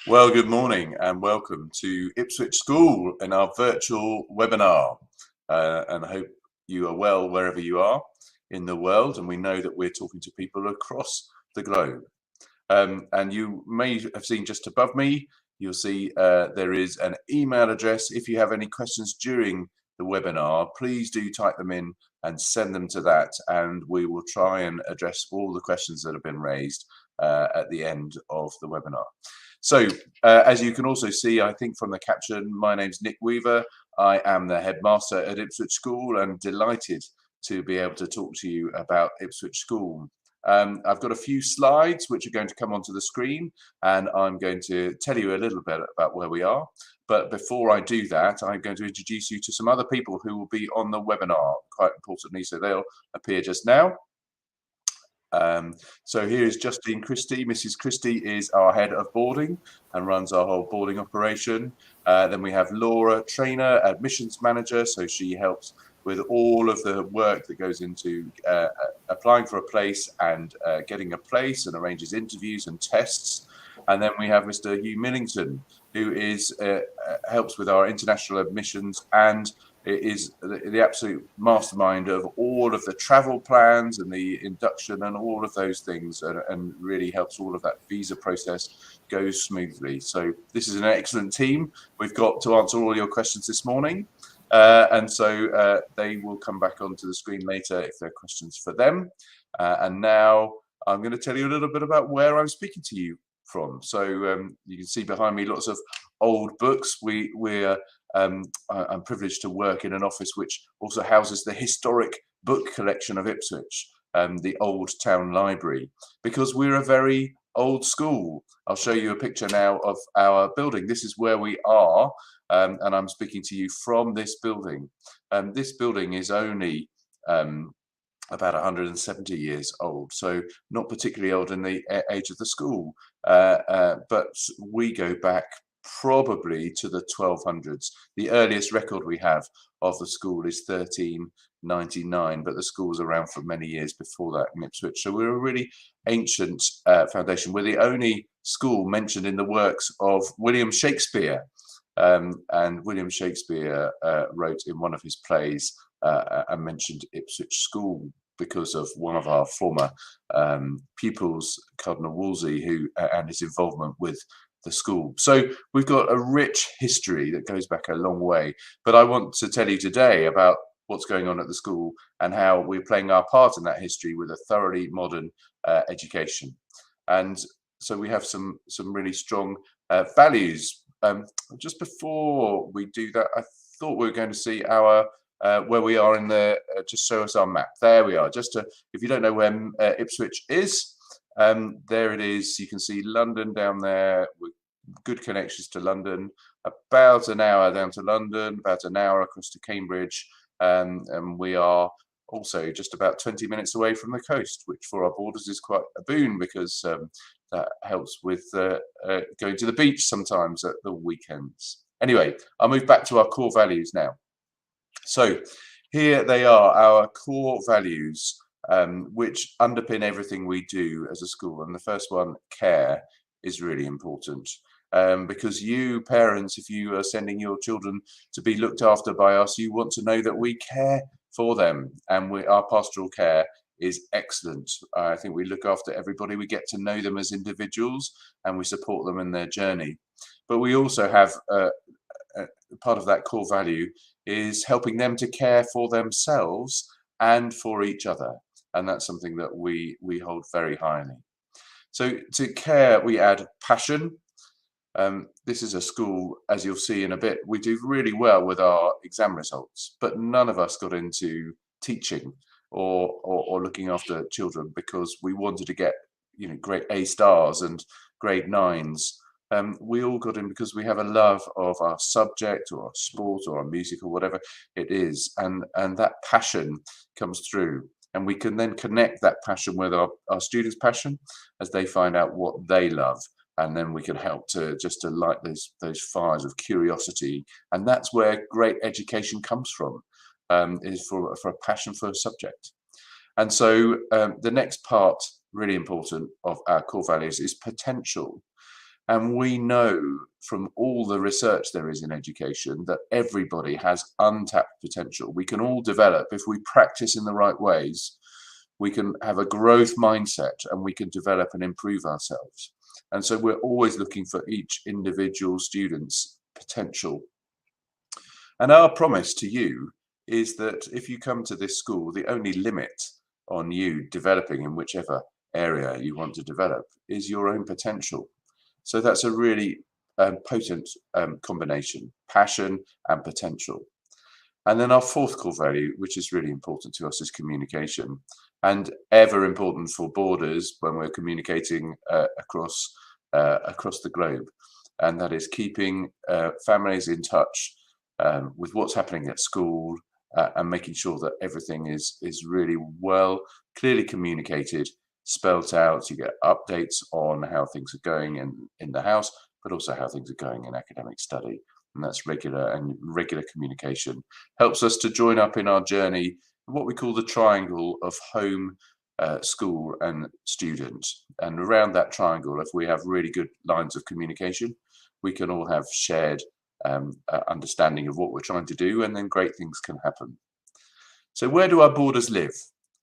Well, good morning and welcome to Ipswich School in our virtual webinar. And I hope you are well wherever you are in the world. And we know that we're talking to people across the globe. And you may have seen just above me, you'll see there is an email address. If you have any questions during the webinar, please do type them in and send them to that. And we will try and address all the questions that have been raised at the end of the webinar. So as you can also see, I think from the caption, my name's Nick Weaver. I am the headmaster at Ipswich School and delighted to be able to talk to you about Ipswich School. I've got a few slides which are going to come onto the screen, and I'm going to tell you a little bit about where we are. But before I do that, I'm going to introduce you to some other people who will be on the webinar, quite importantly, so they'll appear just now. So here is Justine Christie. Mrs. Christie is our head of boarding and runs our whole boarding operation. Then we have Laura Trainer, admissions manager, so she helps with all of the work that goes into applying for a place and getting a place, and arranges interviews and tests. And then we have Mr. Hugh Millington, who is helps with our international admissions and is the absolute mastermind of all of the travel plans and the induction and all of those things, and really helps all of that visa process go smoothly. So this is an excellent team. We've got to answer all your questions this morning. And so they will come back onto the screen later if there are questions for them. And now I'm going to tell you a little bit about where I'm speaking to you from. So you can see behind me lots of old books. I'm privileged to work in an office which also houses the historic book collection of Ipswich, the Old Town Library, because we're a very old school. I'll show you a picture now of our building. This is where we are, and I'm speaking to you from this building. This building is only about 170 years old, so not particularly old in the age of the school, but we go back probably to the 1200s. The earliest record we have of the school is 1399, but the school was around for many years before that in Ipswich. So we're a really ancient foundation. We're the only school mentioned in the works of William Shakespeare. And William Shakespeare wrote in one of his plays and mentioned Ipswich School because of one of our former pupils, Cardinal Wolsey, who and his involvement with the school. So we've got a rich history that goes back a long way. But I want to tell you today about what's going on at the school and how we're playing our part in that history with a thoroughly modern education. And so we have some really strong values. Just before we do that, I thought we were going to see our where we are in the just show us our map. There we are. Just to, if you don't know where Ipswich is, there it is. You can see London down there with good connections to London. About an hour down to London, about an hour across to Cambridge, and we are also just about 20 minutes away from the coast, which for our boarders is quite a boon, because that helps with going to the beach sometimes at the weekends. Anyway, I'll move back to our core values now. So here they are, our core values, which underpin everything we do as a school. And the first one, care, is really important. Because you parents, if you are sending your children to be looked after by us, you want to know that we care for them, and our pastoral care is excellent. I think we look after everybody. We get to know them as individuals, and we support them in their journey. But we also have part of that core value is helping them to care for themselves and for each other, and that's something that we hold very highly. So to care, we add passion. This is a school, as you'll see in a bit, we do really well with our exam results, but none of us got into teaching or looking after children because we wanted to get, you know, great A stars and grade 9s. We all got in because we have a love of our subject or our sport or our music or whatever it is, and that passion comes through, and we can then connect that passion with our students' passion as they find out what they love. And then we can help to light those fires of curiosity, and that's where great education comes from, is for a passion for a subject. And so the next part, really important, of our core values is potential. And we know from all the research there is in education that everybody has untapped potential. We can all develop if we practice in the right ways. We can have a growth mindset and we can develop and improve ourselves. And so we're always looking for each individual student's potential. And our promise to you is that if you come to this school, the only limit on you developing in whichever area you want to develop is your own potential. So that's a really potent combination, passion and potential. And then our fourth core value, which is really important to us, is communication, and ever important for borders when we're communicating across the globe. And that is keeping families in touch with what's happening at school and making sure that everything is really well, clearly communicated, spelt out. You get updates on how things are going in the house, but also how things are going in academic study. And that's regular communication helps us to join up in our journey, what we call the triangle of home, school and student. And around that triangle, if we have really good lines of communication, we can all have shared understanding of what we're trying to do, and then great things can happen. So where do our boarders live?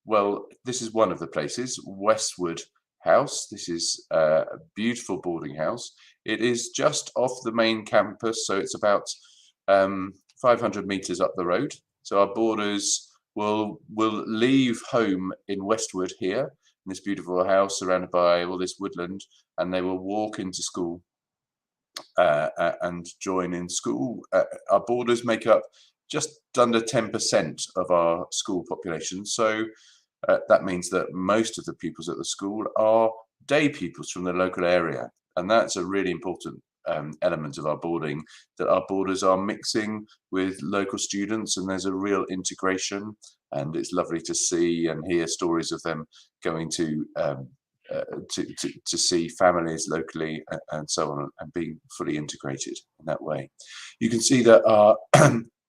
Well, this is one of the places, Westwood House. This is a beautiful boarding house. It is just off the main campus, so it's about 500 meters up the road. So our boarders will leave home in Westwood here, in this beautiful house surrounded by all this woodland, and they will walk into school and join in school. Our boarders make up just under 10% of our school population. So that means that most of the pupils at the school are day pupils from the local area. And that's a really important element of our boarding, that our boarders are mixing with local students, and there's a real integration. And it's lovely to see and hear stories of them going to see families locally and so on, and being fully integrated in that way. You can see that our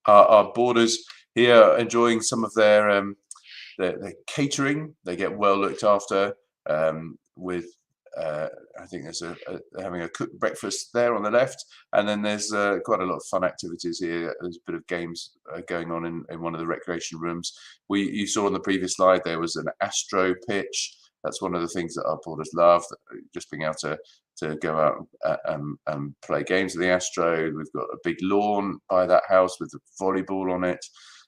our boarders here are enjoying some of their catering. They get well looked after with I think there's having a cooked breakfast there on the left, and then there's quite a lot of fun activities here. There's a bit of games going on in one of the recreation rooms. You saw on the previous slide there was an astro pitch. That's one of the things that our boarders love, just being able to go out and play games of the Astro. We've got a big lawn by that house with a volleyball on it.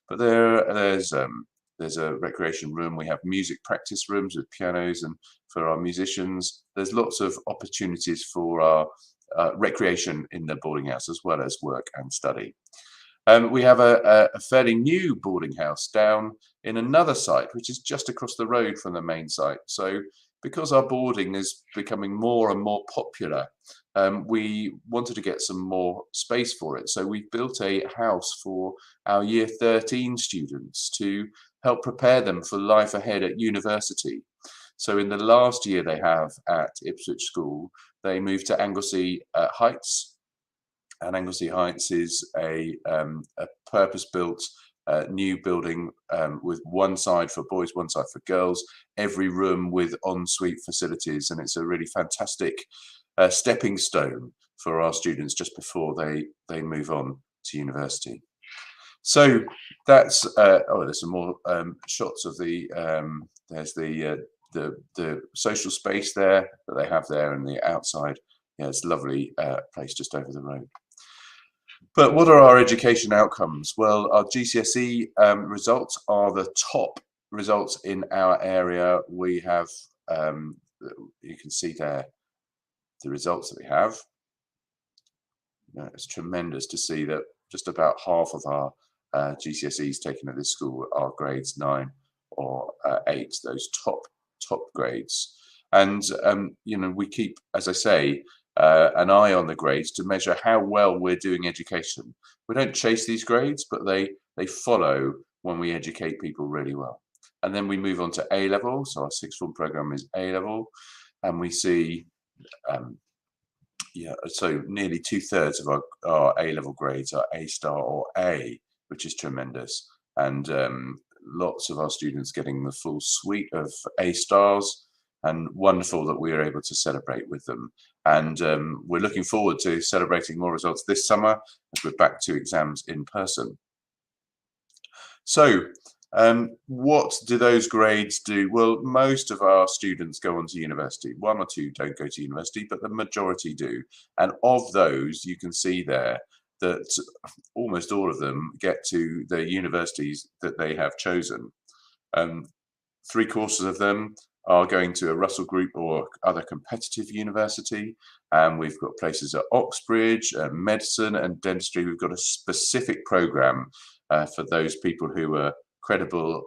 But there's a recreation room. We have music practice rooms with pianos, and for our musicians, there's lots of opportunities for our recreation in the boarding house, as well as work and study. We have a fairly new boarding house down in another site, which is just across the road from the main site. So because our boarding is becoming more and more popular, we wanted to get some more space for it. So we built a house for our year 13 students to help prepare them for life ahead at university. So in the last year they have at Ipswich School, they moved to Anglesea Heights. And Anglesea Heights is a purpose-built new building with one side for boys, one side for girls, every room with ensuite facilities, and it's a really fantastic stepping stone for our students just before they move on to university. So that's there's some more shots of there's the social space there that they have there, and the outside. Yeah, it's a lovely place just over the road. But what are our education outcomes? Well, our GCSE results are the top results in our area. We have, you can see there, the results that we have. It's tremendous to see that just about half of our GCSEs taken at this school are grades 9 or 8, those top grades. And, we keep, as I say, an eye on the grades to measure how well we're doing education. We don't chase these grades, but they follow when we educate people really well. And then we move on to A level. So our sixth form program is A level, and we see, so nearly 2/3 of our A level grades are A star or A, which is tremendous. And lots of our students getting the full suite of A stars, and wonderful that we are able to celebrate with them. And we're looking forward to celebrating more results this summer as we're back to exams in person. So what do those grades do? Well, most of our students go on to university. 1 or 2 don't go to university, but the majority do. And of those, you can see there that almost all of them get to the universities that they have chosen. 3/4 of them are going to a Russell Group or other competitive university. And we've got places at Oxbridge, medicine and dentistry. We've got a specific program for those people who are credible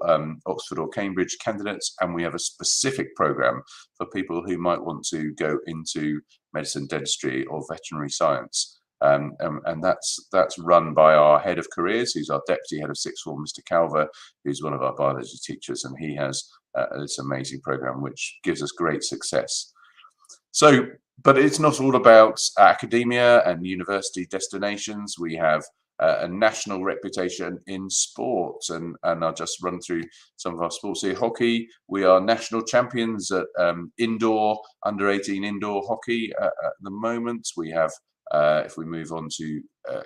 Oxford or Cambridge candidates. And we have a specific program for people who might want to go into medicine, dentistry or veterinary science. And that's run by our head of careers, who's our deputy head of sixth form, Mr. Calver, who's one of our biology teachers, and he has this amazing program which gives us great success. So, but it's not all about academia and university destinations. We have a national reputation in sports, and I'll just run through some of our sports here. Hockey, we are national champions at indoor, under-18 indoor hockey at the moment. We have if we move on to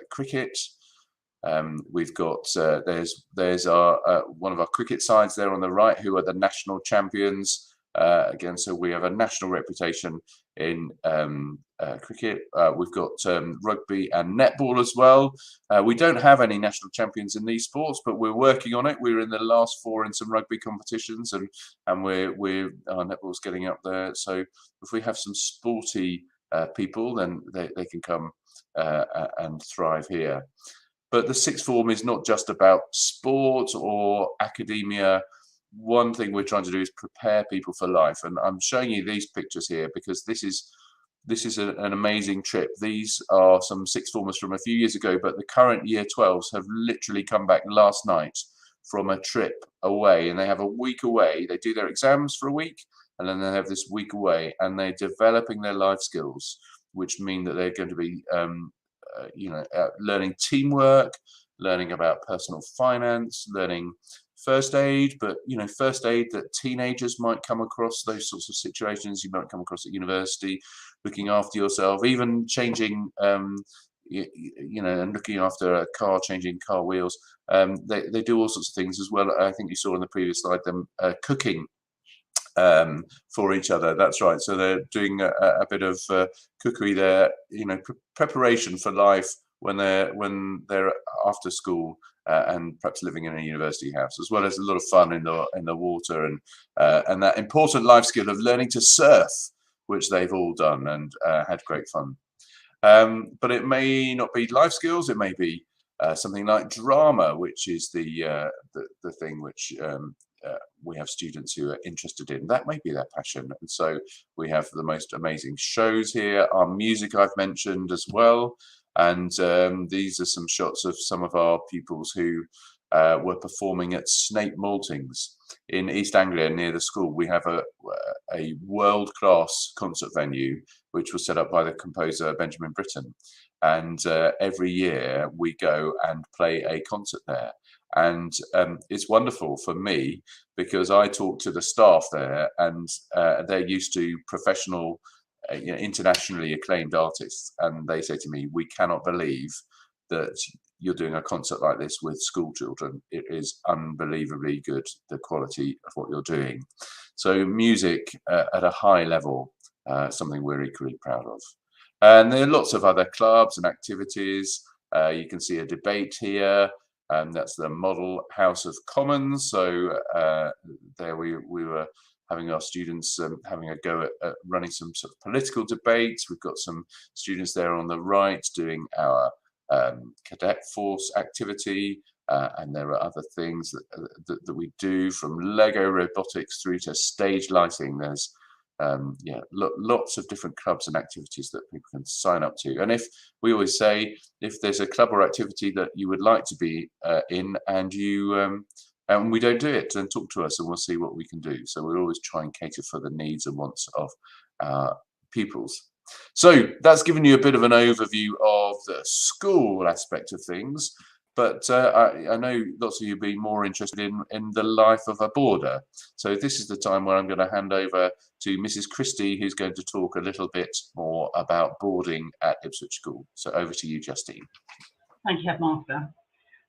cricket, we've got there's our one of our cricket sides there on the right, who are the national champions again. So we have a national reputation in cricket. We've got rugby and netball as well. We don't have any national champions in these sports, but we're working on it. We're in the last 4 in some rugby competitions, and our netball's getting up there. So if we have some sporty people, then they can come and thrive here. But the sixth form is not just about sport or academia. One thing we're trying to do is prepare people for life, and I'm showing you these pictures here because this is an amazing trip. These are some sixth formers from a few years ago, but the current year 12s have literally come back last night from a trip away, and they have a week away. They do their exams for a week, and then they have this week away, and they're developing their life skills, which mean that they're going to be, learning teamwork, learning about personal finance, learning first aid, but first aid that teenagers might come across, those sorts of situations you might come across at university, looking after yourself, even changing, and looking after a car, changing car wheels. They do all sorts of things as well. I think you saw in the previous slide them cooking for each other. That's right. So they're doing a bit of cookery there, preparation for life when they're after school and perhaps living in a university house, as well as a lot of fun in the water and that important life skill of learning to surf, which they've all done and had great fun. But it may not be life skills. It may be something like drama, which is the thing which we have students who are interested in. That may be their passion. And so we have the most amazing shows here. Our music I've mentioned as well. And these are some shots of some of our pupils who were performing at Snape Maltings in East Anglia near the school. We have a world-class concert venue which was set up by the composer Benjamin Britten. And every year we go and play a concert there. And it's wonderful for me because I talk to the staff there, and they're used to professional, internationally acclaimed artists, and they say to me, "We cannot believe that you're doing a concert like this with school children. It is unbelievably good, the quality of what you're doing." So music at a high level, something we're equally proud of. And there are lots of other clubs and activities. You can see a debate here. That's the Model House of Commons. So there we were having our students having a go at running some sort of political debates. We've got some students there on the right doing our cadet force activity, and there are other things that we do, from Lego robotics through to stage lighting. There's lots of different clubs and activities that people can sign up to. And we always say, if there's a club or activity that you would like to be in and you and we don't do it, then talk to us and we'll see what we can do. So we always try and cater for the needs and wants of our pupils. So that's given you a bit of an overview of the school aspect of things. but I know lots of you be more interested in the life of a boarder. So this is the time where I'm going to hand over to Mrs. Christie, who's going to talk a little bit more about boarding at Ipswich School. So over to you, Justine. Thank you, Headmaster.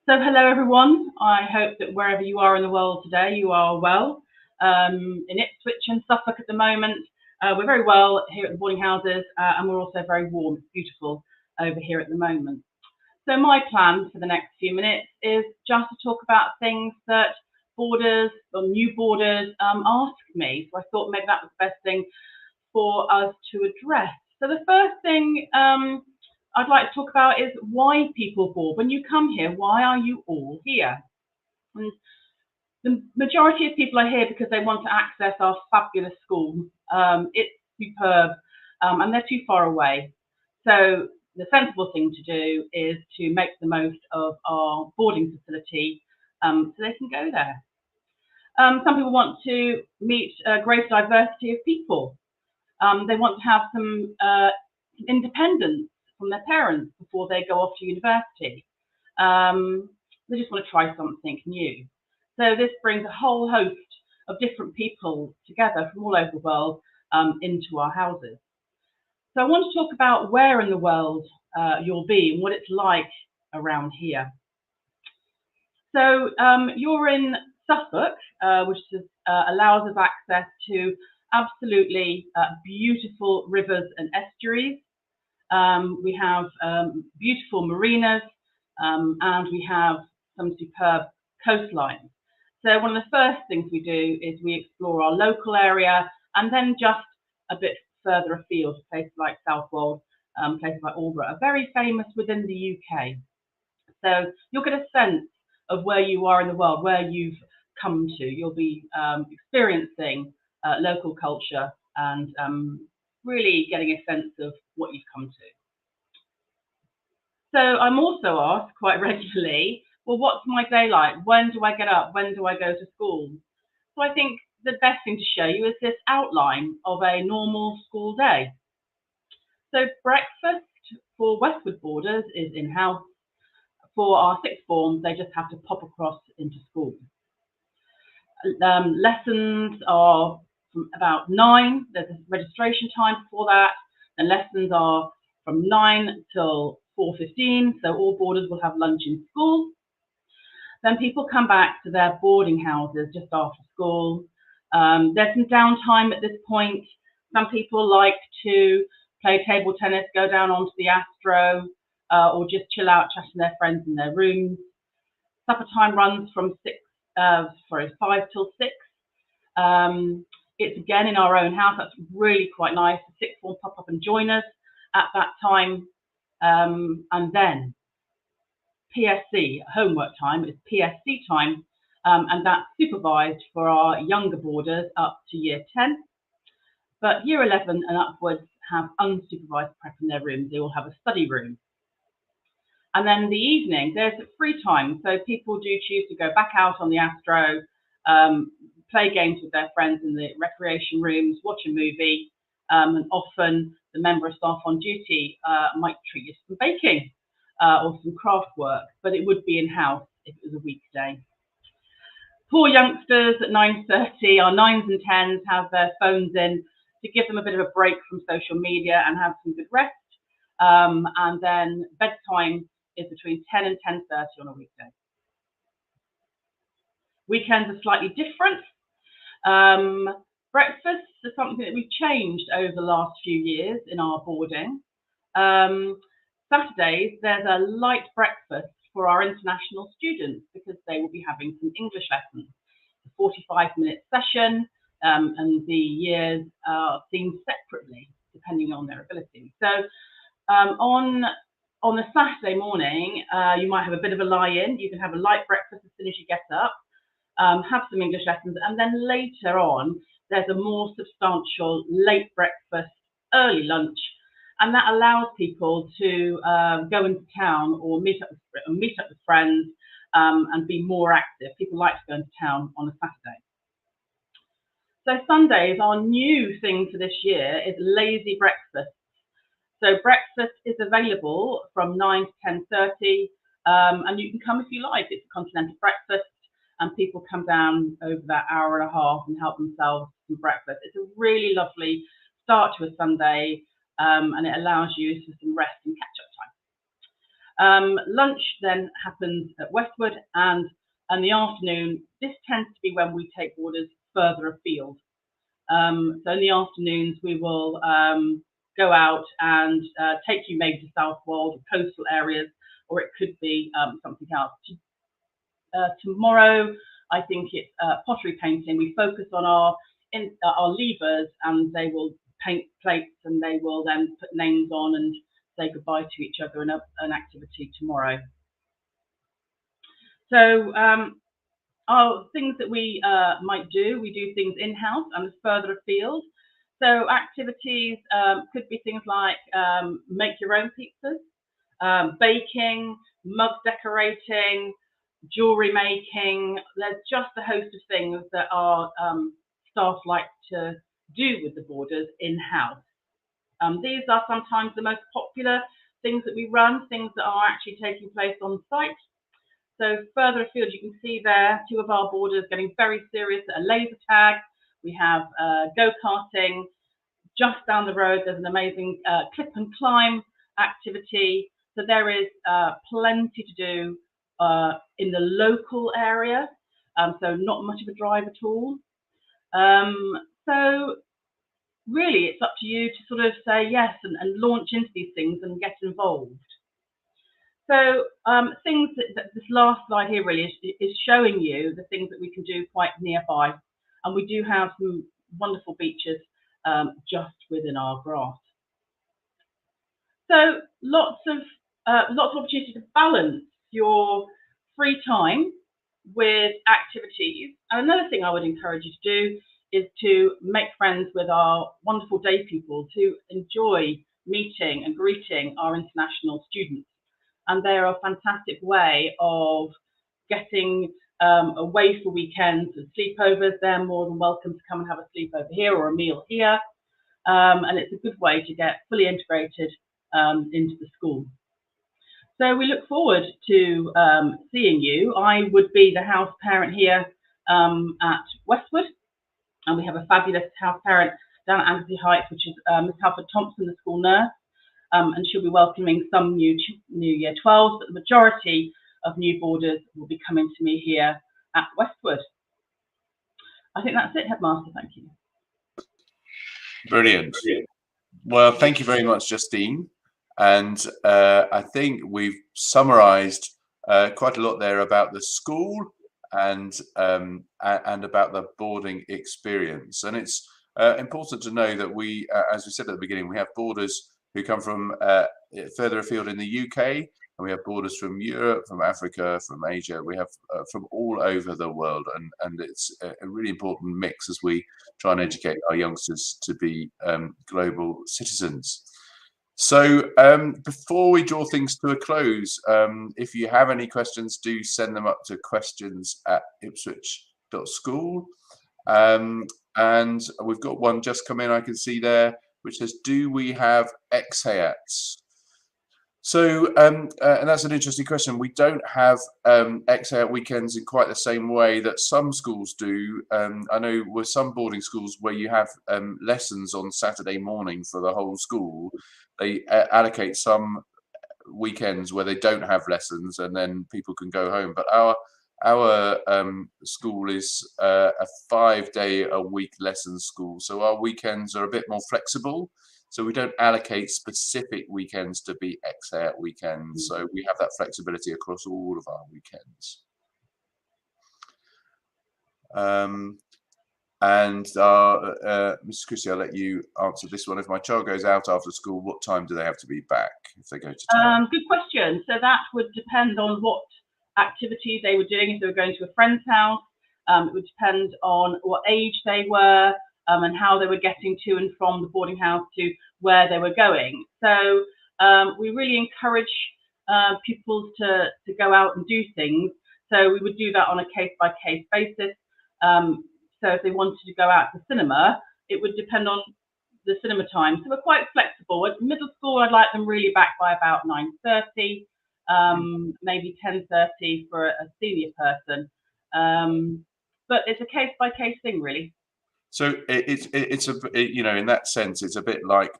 So hello everyone. I hope that wherever you are in the world today, you are well. In Ipswich and Suffolk at the moment, we're very well here at the boarding houses, and we're also very warm. It's beautiful over here at the moment. So my plan for the next few minutes is just to talk about things that boarders or new boarders ask me. So I thought maybe that was the best thing for us to address. So the first thing I'd like to talk about is why people board. When you come here, why are you all here? And the majority of people are here because they want to access our fabulous school. It's superb, and they're too far away. So the sensible thing to do is to make the most of our boarding facility so they can go there. Some people want to meet a greater diversity of people. They want to have some independence from their parents before they go off to university. They just want to try something new. So this brings a whole host of different people together from all over the world into our houses. So I want to talk about where in the world you'll be and what it's like around here. So you're in Suffolk, which allows us access to absolutely beautiful rivers and estuaries. We have beautiful marinas, and we have some superb coastlines. So one of the first things we do is we explore our local area, and then just a bit further afield, places like Southwold, places like Aldborough, are very famous within the UK. So you'll get a sense of where you are in the world, where you've come to. You'll be experiencing local culture and really getting a sense of what you've come to. So I'm also asked quite regularly, well, what's my day like? When do I get up? When do I go to school? So I think the best thing to show you is this outline of a normal school day. So breakfast for Westwood boarders is in-house. For our sixth forms, they just have to pop across into school. Lessons are from about 9. There's a registration time before that. And lessons are from 9 till 4:15. So all boarders will have lunch in school. Then people come back to their boarding houses just after school. There's some downtime at this point. Some people like to play table tennis, go down onto the Astro, or just chill out, chatting to their friends in their rooms. Supper time runs from 5 till 6. It's again in our own house. That's really quite nice. The sixth form pop up and join us at that time. And then PSC, homework time, is PSC time, and that's supervised for our younger boarders up to year 10. But year 11 and upwards have unsupervised prep in their rooms. They all have a study room. And then the evening, there's free time. So people do choose to go back out on the Astro, play games with their friends in the recreation rooms, watch a movie, and often the member of staff on duty might treat you to some baking or some craft work, but it would be in-house if it was a weekday. Poor youngsters at 9:30, our 9s and 10s have their phones in to give them a bit of a break from social media and have some good rest. And then bedtime is between 10 and 10:30 on a weekday. Weekends are slightly different. Breakfast is something that we've changed over the last few years in our boarding. Saturdays, there's a light breakfast for our international students because they will be having some English lessons. A 45-minute session, and the years are seen separately depending on their ability. So on a Saturday morning, you might have a bit of a lie-in. You can have a light breakfast as soon as you get up, have some English lessons, and then later on, there's a more substantial late breakfast, early lunch, and that allows people to go into town or meet up with friends and be more active. People like to go into town on a Saturday. So Sundays, our new thing for this year is lazy breakfast. So breakfast is available from 9 to 10:30. And you can come if you like. It's a continental breakfast, and people come down over that hour and a half and help themselves some breakfast. It's a really lovely start to a Sunday, and it allows you for some rest and catch-up time. Lunch then happens at Westwood, and in the afternoon, this tends to be when we take boarders further afield. So in the afternoons, we will go out and take you maybe to Southwold or coastal areas, or it could be something else. Tomorrow, I think it's pottery painting. We focus on our levers, and they will paint plates, and they will then put names on and say goodbye to each other in an activity tomorrow. So things that we might do, we do things in-house and further afield. So activities could be things like make your own pizzas, baking, mug decorating, jewellery making. There's just a host of things that our staff like to do with the boarders in-house. These are sometimes the most popular things that we run, things that are actually taking place on site. So further afield, you can see there, two of our boarders getting very serious at a laser tag. We have go-karting. Just down the road, there's an amazing clip and climb activity. So there is plenty to do in the local area. So not much of a drive at all. So really, it's up to you to sort of say yes and launch into these things and get involved. So things that this last slide here really is showing you the things that we can do quite nearby. And we do have some wonderful beaches just within our grasp. So lots of opportunity to balance your free time with activities. And another thing I would encourage you to do is to make friends with our wonderful day people, to enjoy meeting and greeting our international students. And they're a fantastic way of getting away for weekends and sleepovers. They're more than welcome to come and have a sleepover here or a meal here. And it's a good way to get fully integrated into the school. So we look forward to seeing you. I would be the house parent here at Westwood, and we have a fabulous house parent down at Anglesea Heights, which is Miss Halford Thompson, the school nurse. And she'll be welcoming some new year 12s, but the majority of new boarders will be coming to me here at Westwood. I think that's it, Headmaster. Thank you. Brilliant. Well, thank you very much, Justine. And I think we've summarised quite a lot there about the school and about the boarding experience. And it's important to know that we, as we said at the beginning, we have boarders who come from further afield in the UK, and we have boarders from Europe, from Africa, from Asia. We have from all over the world, and it's a really important mix as we try and educate our youngsters to be global citizens. So before we draw things to a close, if you have any questions, do send them up to questions@ipswich.school. And we've got one just come in, I can see there, which says, do we have exhayats? So, and that's an interesting question. We don't have exhayat weekends in quite the same way that some schools do. I know with some boarding schools where you have lessons on Saturday morning for the whole school, they allocate some weekends where they don't have lessons and then people can go home. But our school is a 5-day-a-week lesson school, so our weekends are a bit more flexible. So we don't allocate specific weekends to be exhayat weekends. So we have that flexibility across all of our weekends. And Mrs. Christie, I'll let you answer this one. If my child goes out after school, what time do they have to be back if they go to town? Good question. So that would depend on what activities they were doing. If they were going to a friend's house, it would depend on what age they were and how they were getting to and from the boarding house to where they were going. So we really encourage pupils to go out and do things. So we would do that on a case-by-case basis. So if they wanted to go out to the cinema, it would depend on the cinema time. So we're quite flexible. At middle school, I'd like them really back by about 9:30. maybe 10:30 for a senior person. But it's a case by case thing, really. So in that sense, it's a bit like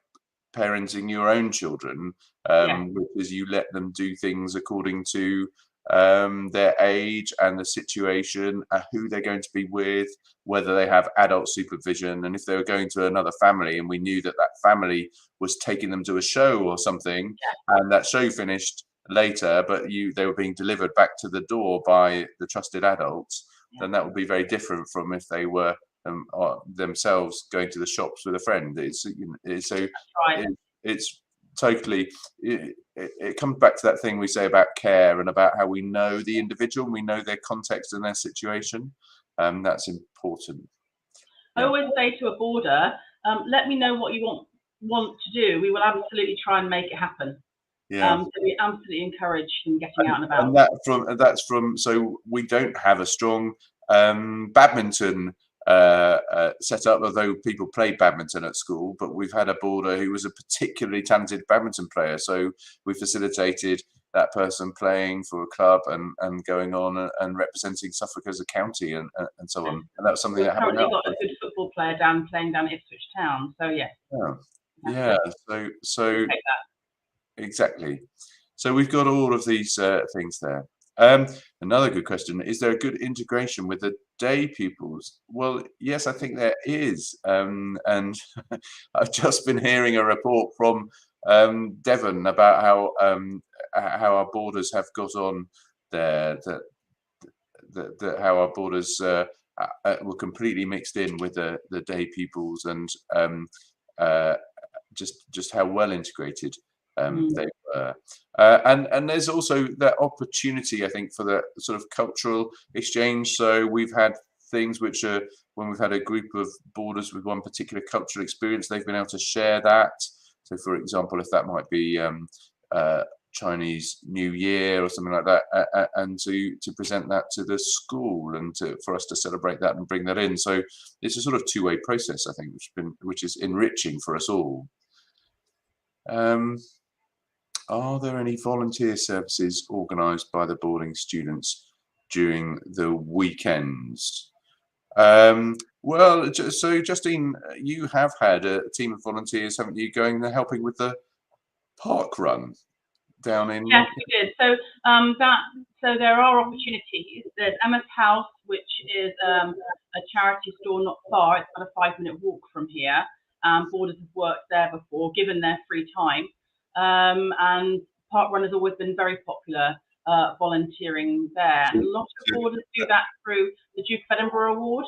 parenting your own children, Yeah, because you let them do things according to their age and the situation, who they're going to be with, whether they have adult supervision, and if they were going to another family and we knew that that family was taking them to a show or something, and that show finished later, but they were being delivered back to the door by the trusted adults, yeah, then that would be very different from if they were themselves going to the shops with a friend. So right. it's totally it comes back to that thing we say about care and about how we know the individual and we know their context and their situation. That's important. I Yeah, always say to a boarder, let me know what you want to do. We will absolutely try and make it happen. yeah. So we absolutely encourage them getting out and about. And that's from so we don't have a strong badminton set up, although people play badminton at school, but we've had a boarder who was a particularly talented badminton player, so we facilitated that person playing for a club and going on and representing Suffolk as a county and so on, and that was something We've that happened currently out. got a good football player playing down at Ipswich Town. So yes, Yeah, yeah. fantastic. We'll So take that. exactly. So we've got all of these things there. Another good question: is there a good integration with the day pupils? Well, yes, I think there is. And I've just been hearing a report from Devon about how our borders have got on there. That how our borders were completely mixed in with the day pupils and uh, just how well integrated Mm. they were. And there's also that opportunity, I think, for the sort of cultural exchange. So we've had things which are when we've had a group of boarders with one particular cultural experience, they've been able to share that. So, for example, if that might be uh, Chinese New Year or something like that, and to present that to the school and for us to celebrate that and bring that in. So it's a sort of two-way process, I think, which is enriching for us all. Um, are there any volunteer services organised by the boarding students during the weekends? Well, so Justine, you have had a team of volunteers, haven't you, going and helping with the park run down in? Yes, we did. So there are opportunities. There's Emma's House, which is a charity store not far. It's about a 5-minute walk from here. Boarders have worked there before, given their free time. And park run has always been very popular, volunteering there. And a lot of boarders do that through the Duke of Edinburgh Award,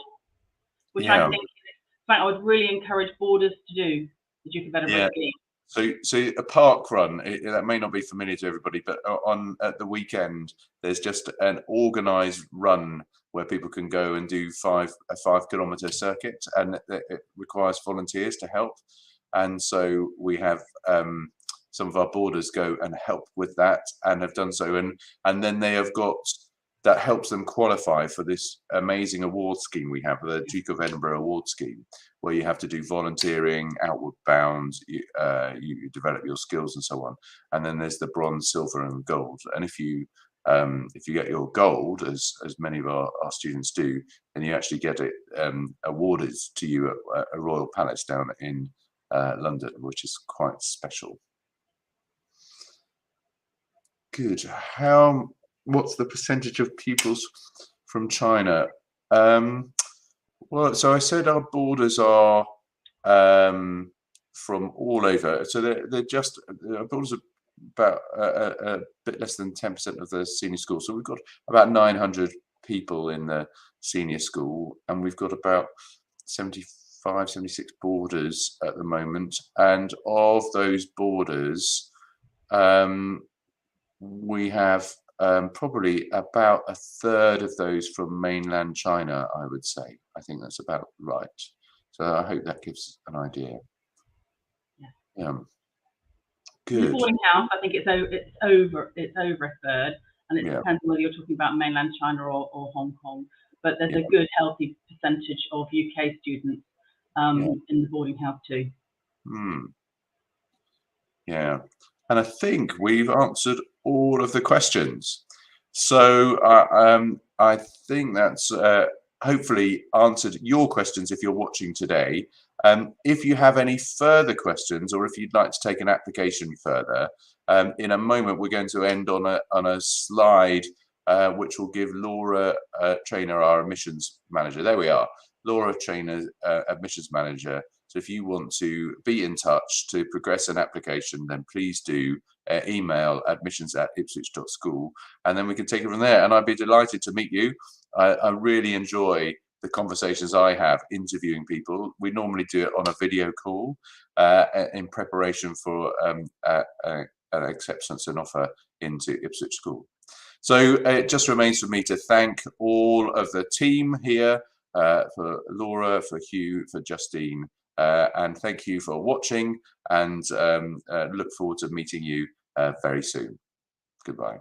which I Yeah, think is something I would really encourage boarders to do. The Duke of Edinburgh yeah. scheme. So a park run, that may not be familiar to everybody, but on at the weekend, there's just an organised run where people can go and do a 5 kilometre circuit, and it requires volunteers to help. And so we have some of our boarders go and help with that and have done so, and then they have got that helps them qualify for this amazing award scheme we have, the Duke of Edinburgh Award Scheme, where you have to do volunteering, outward bound, you develop your skills and so on. And then there's the bronze, silver, and gold. And if you get your gold, as many of our students do, then you actually get it awarded to you at a Royal Palace down in London, which is quite special. Good. What's the percentage of pupils from China? Well, so I said our borders are from all over. So they're just our borders are about a bit less than 10% of the senior school. So we've got about 900 people in the senior school, and we've got about 75, 76 boarders at the moment. And of those boarders, we have probably about a third of those from mainland China, I would say. I think that's about right. So I hope that gives an idea. Yeah, In the good. boarding house, I think it's over a third, and it Yeah, depends on whether you're talking about mainland China or Hong Kong. But there's yeah, a good, healthy percentage of UK students yeah. in the boarding house too. Hmm. Yeah. And I think we've answered all of the questions. So I think that's hopefully answered your questions if you're watching today. If you have any further questions, or if you'd like to take an application further, in a moment we're going to end on a slide which will give Laura Trainer, our admissions manager. There we are, Laura Trainer, admissions manager. So if you want to be in touch to progress an application, then please do email admissions@ipswich.school, and then we can take it from there. And I'd be delighted to meet you. I really enjoy the conversations I have interviewing people. We normally do it on a video call in preparation for an acceptance and offer into Ipswich School. So it just remains for me to thank all of the team here, for Laura, for Hugh, for Justine, and thank you for watching, and look forward to meeting you very soon. Goodbye.